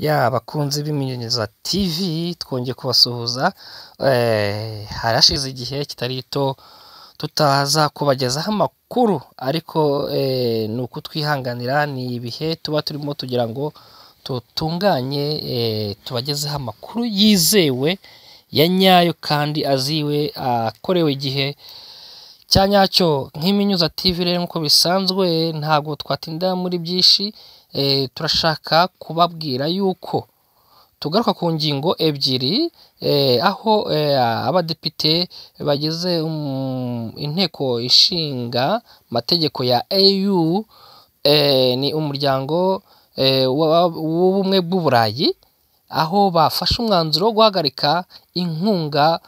Bakunzi b'Iminyonyoza TV twongeye kubasuhuza. Harashize igihe kitari gito tutaza kubagezaho amakuru, ariko ni ukutwihanganira, ni ibihe tuba turimo tugira ngo tutunganye tubagezeho amakuru yizewe ya nyayo kandi aziwe, akorewe igihe cya nyacyo. nk'Iminyonyoza TV rero nk'uko bisanzwe ntabwo twatinda muri byinshi. Turashaka kubabwira yuko tugaruka ku ngingo ebyiri, aho abadepite bagize inteko ishinga amategeko ya EU, ni umuryango w'ubumwe bw'uburayi, aho bafashe umwanzuro wo guhagarika inkunga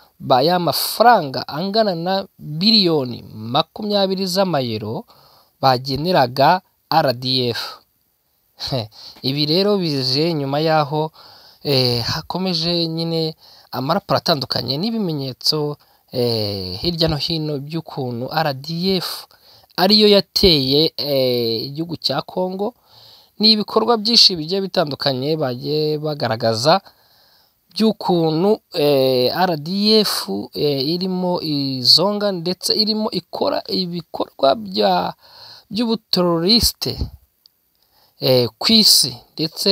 y'amafaranga angana na biliyoni 20 z'amayero bageneraga RDF. Ibi rero bije nyuma yaho hakomeje nyine amaraporo atandukanye n'ibimenyetso hirya no hino by'ukuntu RDF ariyo yateye igihugu cya Congo. Ni ibikorwa byinshi bigiye bitandukanye bagiye bagaragaza by'ukuntu RDF irimo izonga ndetse irimo ikora ibikorwa by'ubuteroriste ku isi, ndetse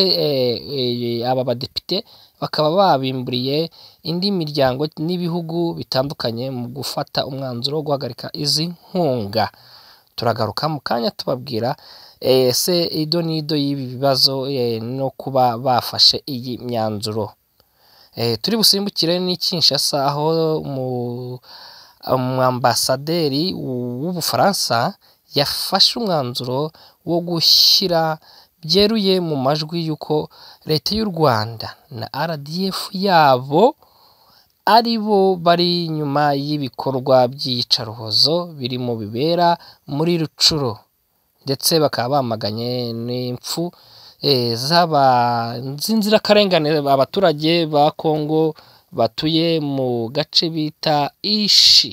aba badepite bakaba babimburiye indi miryango n'ibihugu bitandukanye mu gufata umwanzuro wo guhagarika izi nkunga. Turagaruka mu kanya tubabwira se ido n'ido y'ibi bibazo no kuba bafashe iyi myanzuro. Turi busimbukire ni Kinshasa, aho umwambasaderi w'Ubufaransa yafashe umwanzuro wo gushyira byeruye mu majwi yuko leta y'u Rwanda na RDF yabo ari bo bari inyuma y'ibikorwa by'iyicarubozo birimo bibera muri Rucuro, ndetse bakaba bamaganye n'impfu z'inzirakarengane abaturage ba Congo batuye mu gace bita Ishi.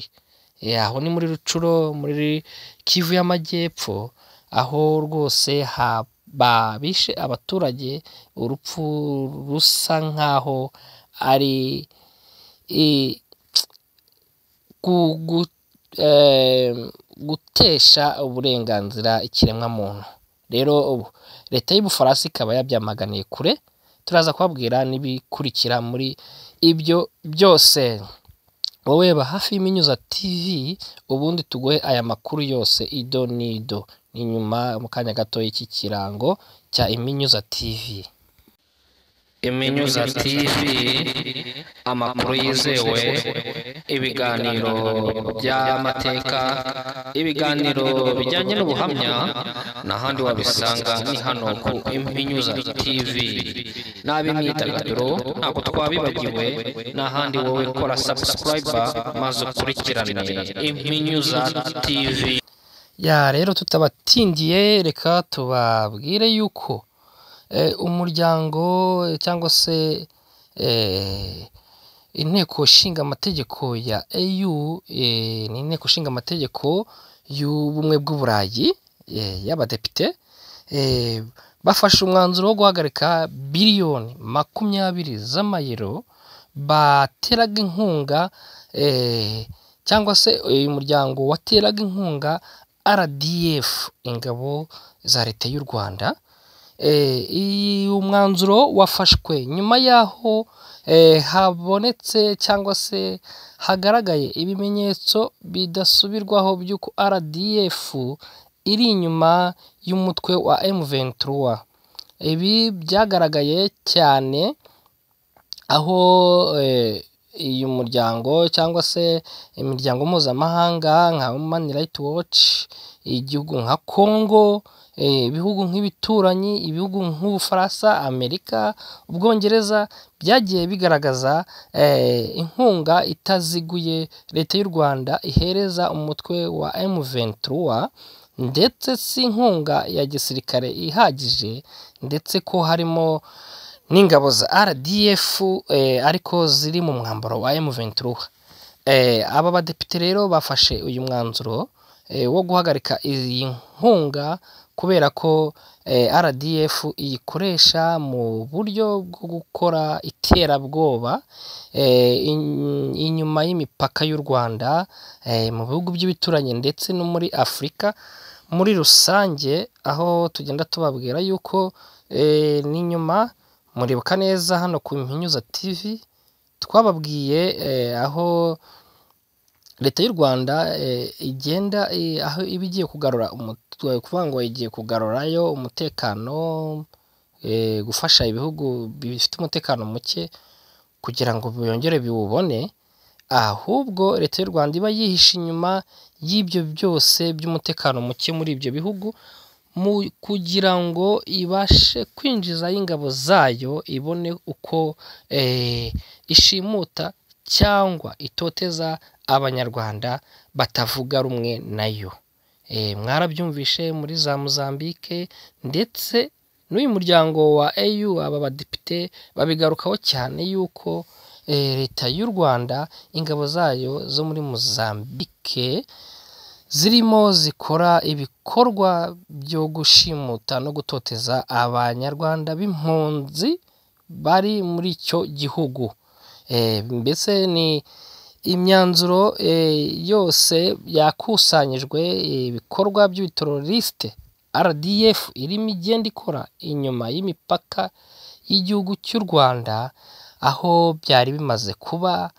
Aho ni muri Rucuro, muri Kivu y'Amajyepfo, aho rwose bishe abaturage urupfu rusa nkaho ari gutesha uburenganzira ikiremwamuntu. Rero ubu leta y'Ubufaransa ikaba yabyamaganiye kure. Turaza kubabwira n'ibikurikira muri ibyo byose. Wowe ba hafi y'Iminyonyoza TV ubundi tuguhe aya makuru yose ido n'ido. Ni nyuma mu kanya gato y'iki kirango cya Iminyonyoza TV. Iminyonyoza TV, amakuru yizewe, ibiganiro by'amateka, ibiganiro bijyanye n'ubuhamya, n'ahandi wabisanga ni hano ku Iminyonyoza TV. N'ab'imyidagaduro ntabwo twabibagiwe, n'ahandi wowe kora subscribe maze ukurikirane Iminyonyoza TV. Rero tutabatindiye, reka tubabwire yuko umuryango cyangwa se inteko ishinga amategeko ya EU, ni inteko ishinga amategeko y'ubumwe bw'uburayi y'abadepite, bafashe umwanzuro wo guhagarika biliyoni 20 z'amayero bateraga inkunga, cyangwa se uyu muryango wateraga inkunga RDF, ingabo za leta y'u Rwanda. Uyu mwanzuro wafashwe nyuma yaho habonetse cyangwa se hagaragaye ibimenyetso bidasubirwaho by'uko RDF iri inyuma y'umutwe wa M23. Ibi byagaragaye cyane aho uyu muryango cyangwa se imiryango mpuzamahanga nka Human Rights Watch, igihugu nka Congo, ibihugu nk'ibituranyi, ibihugu nk'Ubufaransa, Amerika, Ubwongereza, byagiye bigaragaza inkunga itaziguye leta y'u Rwanda ihereza umutwe wa M23, ndetse si inkunga ya gisirikare ihagije, ndetse ko harimo n'ingabo za RDF ariko ziri mu mwambaro wa M23. Aba badepite rero bafashe uyu mwanzuro wo guhagarika iyi nkunga kubera ko RDF iyikoresha mu buryo bwo gukora iterabwoba inyuma y'imipaka y'u Rwanda, mu bihugu by'ibituranyi ndetse no muri Afurika muri rusange, aho tugenda tubabwira yuko n'inyuma muribuka neza hano ku Impinyuza TV twababwiye aho leta y'u Rwanda igenda aho iba igiye kugarura kuvuga ngo igiye kugarurayo umutekano, gufasha ibihugu bifite umutekano muke kugira ngo byongere biwubone, ahubwo leta y'u Rwanda iba yihishe inyuma y'ibyo byose by'umutekano muke muri ibyo bihugu kugira ngo ibashe kwinjizayo ingabo zayo, ibone uko ishimuta cyangwa itoteza abanyarwanda batavuga rumwe nayo. Mwarabyumvishe muri za Mozambique ndetse n'uyu muryango wa AU, aba badepite babigarukaho cyane yuko leta y'u Rwanda ingabo zayo zo muri Mozambique zirimo zikora ibikorwa byo gushimuta no gutoteza abanyarwanda b'impunzi bari muri icyo gihugu. Mbese ni imyanzuro yose yakusanyijwe, ibikorwa by'ibiteroriste RDF irimo igenda ikora inyuma y'imipaka y'igihugu cy'u Rwanda, aho byari bimaze kuba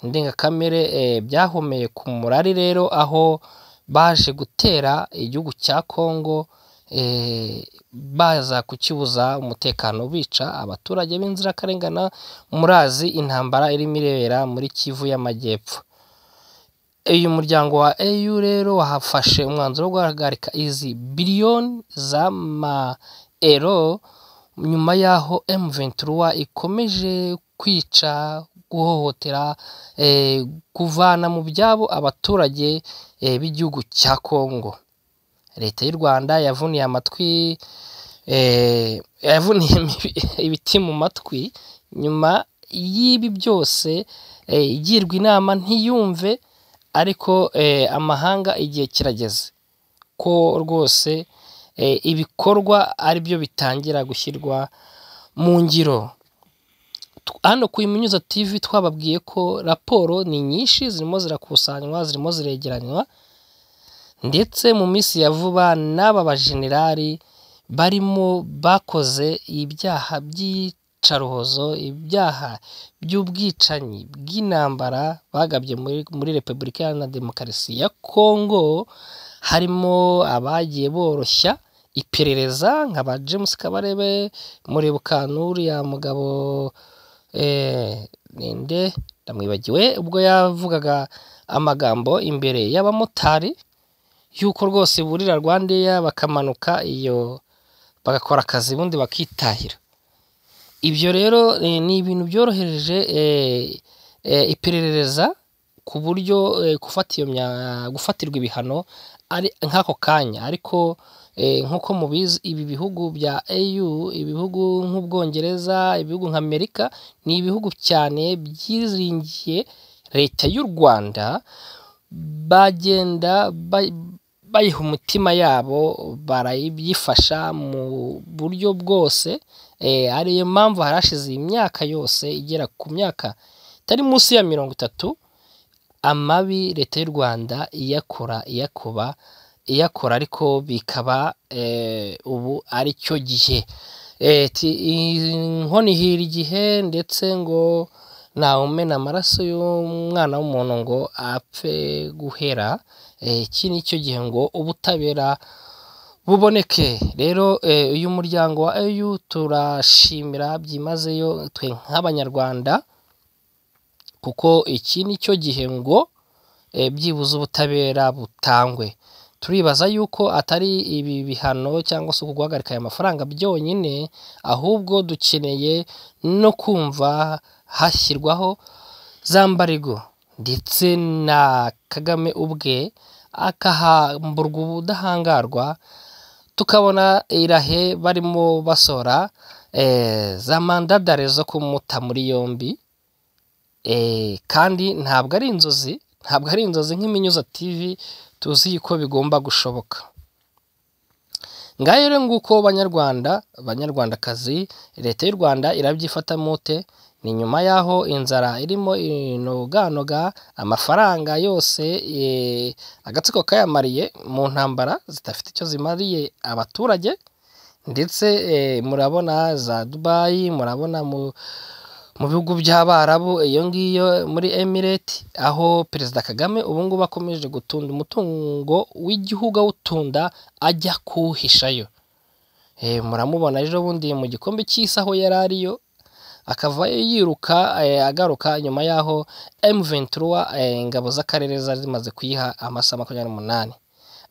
indengakamere byahomeye ku murari rero, aho baje gutera igihugu cya Congo baza kukibuza umutekano, bica abaturage b'inzirakarengane. Murazi intambara irimo irebera muri Kivu y'Amajyepfo. Uyu muryango wa AU rero wahafashe umwanzuro wo guhagarika izi biliyoni z'amaero nyuma y'aho M23 ikomeje kwica, guhohotera, kuvana mu byabo abaturage b'igihugu cya Congo. Leta y'u Rwanda yavuniye amatwi, yavuniye ibiti mu matwi nyuma y'ibi byose, igirwa inama ntiyumve, ariko amahanga igihe kirageze ko rwose ibikorwa ari byo bitangira gushyirwa mu ngiro. Hano ku Impinyuza TV twababwiye ko raporo ni nyinshi zirimo zirakusanywa, zirimo ziregeranywa, ndetse mu minsi ya vuba n'aba bajenerali barimo bakoze ibyaha by'icaruhozo, ibyaha by'ubwicanyi bw'intambara bagabye muri Repubulika Iharanira Demokarasi ya Congo, harimo abagiye boroshya iperereza nka ba James Kabarebe, muribuka n'uriya mugabo ninde ndamwibagiwe, ubwo yavugaga amagambo imbere y'abamotari yuko rwose burira Rwandair bakamanuka iyo bagakora akazi ubundi bakitahira. Ibyo rero ni ibintu byorohereje iperereza ku buryo gufatirwa ibihano ari nk'ako kanya, ariko nk'uko mubizi ibi bihugu bya AU, ibihugu nk'Ubwongereza, ibihugu nka Amerika, ni ibihugu cyane byiringiye leta y'u Rwanda, bagenda bayiha umutima yabo, barayibyifasha mu buryo bwose. Ariyo mpamvu harashize imyaka yose igera ku myaka itari munsi ya 30 amabi leta y'u Rwanda iyakora, ariko bikaba ubu ari cyo gihe. Inkono ihira igihe, ndetse ngo ntawumena amaraso y'umwana w'umuntu ngo apfe guhera. Iki ni cyo gihe ngo ubutabera buboneke. Rero uyu muryango wa AU turashimira byimazeyo twe nk'abanyarwanda, kuko iki ni cyo gihe ngo byibuze ubutabera butangwe. Turibaza yuko atari ibi bihano cyangwa se guhagarika aya mafaranga byonyine, ahubwo dukeneye no kumva hashyirwaho za mbarigo, ndetse na Kagame ubwe akahamburwa ubudahangarwa, tukabona irahe barimo basora za mandadare zo kumuta muri yombi. Kandi ntabwo ari inzozi, ntabwo ari inzozi nk'Iminyuza TV tuzi ko bigomba gushoboka. Ngaho rero nguko banyarwandakazi, leta y'u Rwanda irabyifata mute? Ni nyuma yaho inzara irimo inoganoga amafaranga yose agatsiko kayamariye mu ntambara zidafite icyo zimariye abaturage, ndetse murabona za Dubai, murabona mu bihugu by'Abarabu, iyo ngiyo muri Emirate, aho Perezida Kagame ubu ngubu akomeje gutunda umutungo w'igihugu awutunda ajya kuwuhishayo. Muramubona ejo bundi mu gikombe cy'isi aho yari ariyo, akavayo yiruka agaruka nyuma yaho M23 ingabo z'akarere zari zimaze kuyiha amasaha 28.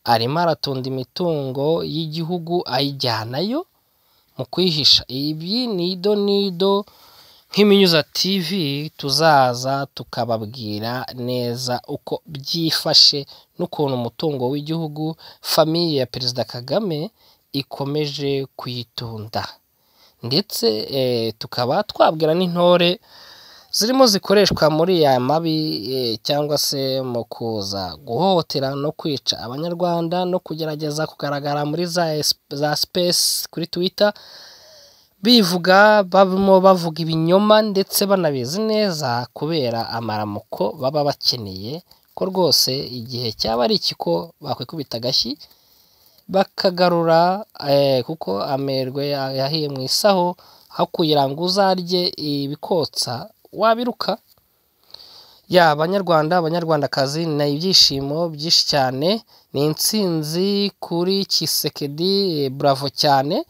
Arimo aratunda imitungo y'igihugu ayijyanayo mu kwihisha. Ibi nido nk'Iminyuza TV tuzaza tukababwira neza uko byifashe n'ukuntu umutungo w'igihugu famiye ya Perezida Kagame ikomeje kuyitunda, ndetse tukaba twabwira n'intore zirimo zikoreshwa muri ya mabi cyangwa se mu kuza guhohotera no kwica abanyarwanda no kugerageza kugaragara muri za space kuri Twitter bavuga ibinyoma, ndetse banabizi neza kubera amaramuko baba bakeneye ko rwose igihe cyaba ari ikiko bakwikubita agashyi bakagarura, kuko amerwe yahiye mu isaho, aho kugira ngo uzarye ibikotsa wabiruka. Abanyarwandakazi ni ibyishimo byinshi cyane, ni intsinzi kuri Tshisekedi, bravo cyane.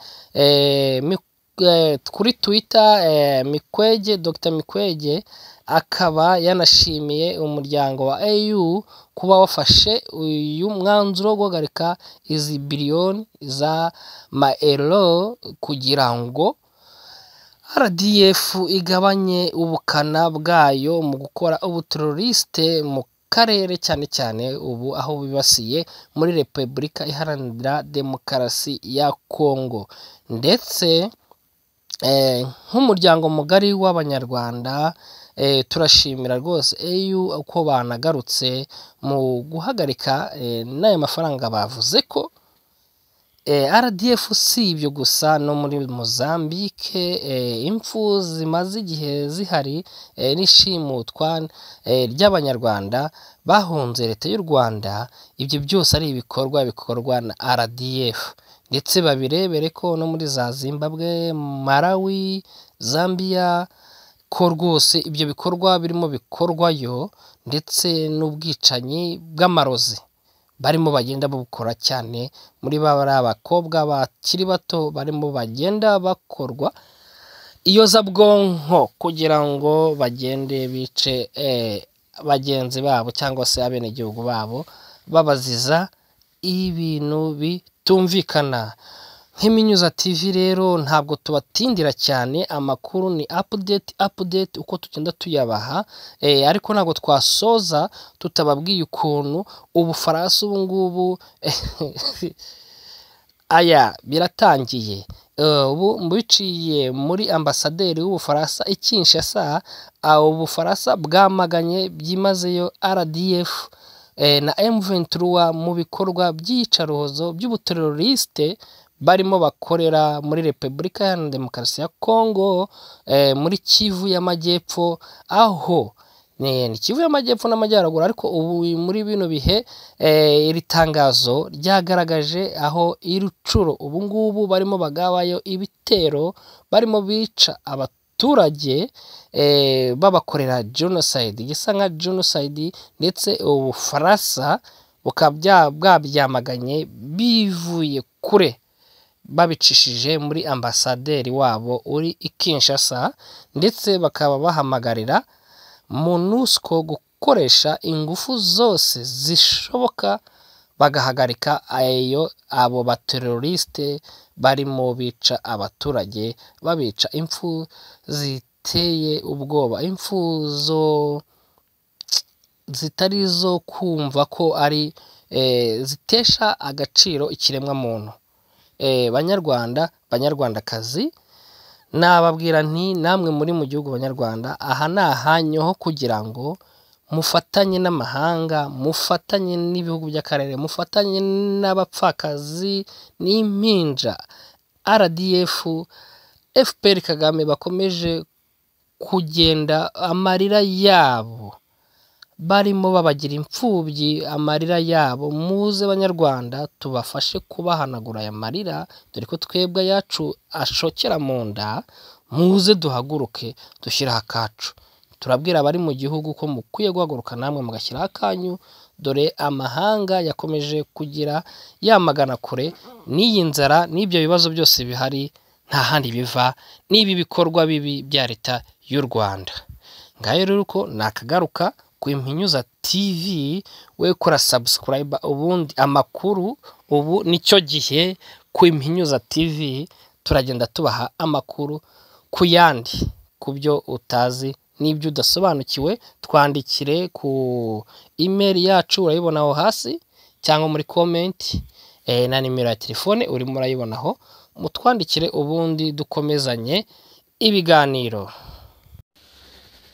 Kuri Twitter Dr Mikwege akaba yanashimiye umuryango wa AU kuba wafashe uyu mwanzuro wo guhagarika izi biliyoni za maero kugira ngo RDF igabanye ubukana bwayo mu gukora ubuteroriste mu karere, cyane cyane ubu aho bibasiye muri Repubulika Iharanira Demokarasi ya Kongo. Ndetse nk'umuryango mugari w'abanyarwanda turashimira rwose AU uko banagarutse mu guhagarika n'aya mafaranga. Bavuze ko RDF si ibyo gusa, no muri Mozambique impfu zimaze igihe zihari n'ishimutwa ry'abanyarwanda bahunze leta y'u Rwanda, ibyo byose ari ibikorwa bikorwa na RDF. Ndetse babirebere ko no muri za Zimbabwe, Malawi, Zambia ko rwose ibyo bikorwa birimo bikorwayo, ndetse n'ubwicanyi bw'amarozi barimo bagenda bukora cyane muri abakobwa bakiri bato barimo bagenda bakorwa iyozabwonko kugira ngo bagende bice bagenzi babo cyangwa se abenegihugu babo babaziza ibintu bitumvikana. nk'Iminyuza TV rero ntabwo tubatindira cyane, amakuru ni update uko tugenda tuyabaha, ariko ntabwo twasoza tutababwiye ukuntu Ubufaransa ubu ngubu biratangiye. Ubu mbiciye muri ambasaderi w'Ubufaransa i Kinshasa, Ubufaransa bwamaganye byimazeyo RDF na M23 mu bikorwa by'iyicarubozo by'ubuteroriste barimo bakorera muri Repubulika Iharanira Demokarasi ya Kongo, muri Kivu y'Amajyepfo, aho ni Kivu y'Amajyepfo n'Amajyaruguru. Ariko ubu muri bino bihe iri tangazo ryagaragaje aho Irucuro ubu ngubu barimo bagabayo ibitero, barimo bica abaturage babakorera genocide, gisa nka genocide, ndetse Ubufaransa bukaba bwabyamaganye bivuye kure, babicishije muri ambasaderi wabo uri i Kinshasa, ndetse bakaba bahamagarira MONUSCO gukoresha ingufu zose zishoboka bagahagarika abo bateroriste barimo bica abaturage, babica impfu ziteye ubwoba, impfu zitari zo kumva ko ari zitesha agaciro ikiremwa muntu. Banyarwandakazi, nababwira nti namwe muri mu gihugu Banyarwanda, aha ni ahanyu ho kugira ngo mufatanye n'amahanga, mufatanye n'ibihugu by'akarere, mufatanye n'abapfakazi n'impinja. RDF, FPR Kagame bakomeje kugenda amarira yabo barimo babagira imfubyi, amarira yabo. Muze banyarwanda tubafashe kubahanagura aya marira, dore ko twebwe yacu ashokera mu nda. Muze duhaguruke dushyiraho akacu. Turabwira abari mu gihugu ko mukwiye guhaguruka namwe mugashyiraho akanyu, dore amahanga yakomeje kugira yamagana kure n'iyi nzara n'ibyo bibazo byose bihari, nta handi biva n'ibi bikorwa bibi bya leta y'u Rwanda. Ngayo rero ko nakagaruka ku Impinyuza TV, we kora subscribe, ubundi amakuru ubu nicyo gihe. Ku Impinyuza TV turagenda tubaha amakuru ku yandi, ku byo utazi n'ibyo udasobanukiwe. Twandikire ku email yacu, urayibona aho hasi cyangwa muri comment, na nimero ya telefone urimo urayibonaho. Mutwandikire ubundi dukomezanye ibiganiro.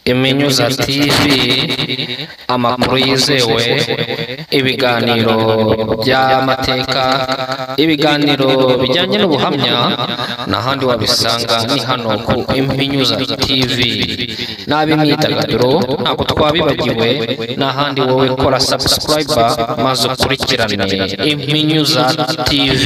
Impinyuza TV, amakuru yizewe, ibiganiro by'amateka, ibiganiro bijyanye n'ubuhamya, n'ahandi wabisanga ni hano ku Impinyuza TV. N'ab'imyidagaduro ntabwo twabibagiwe, n'ahandi wowe kora subscribe maze ukurikirane Impinyuza TV.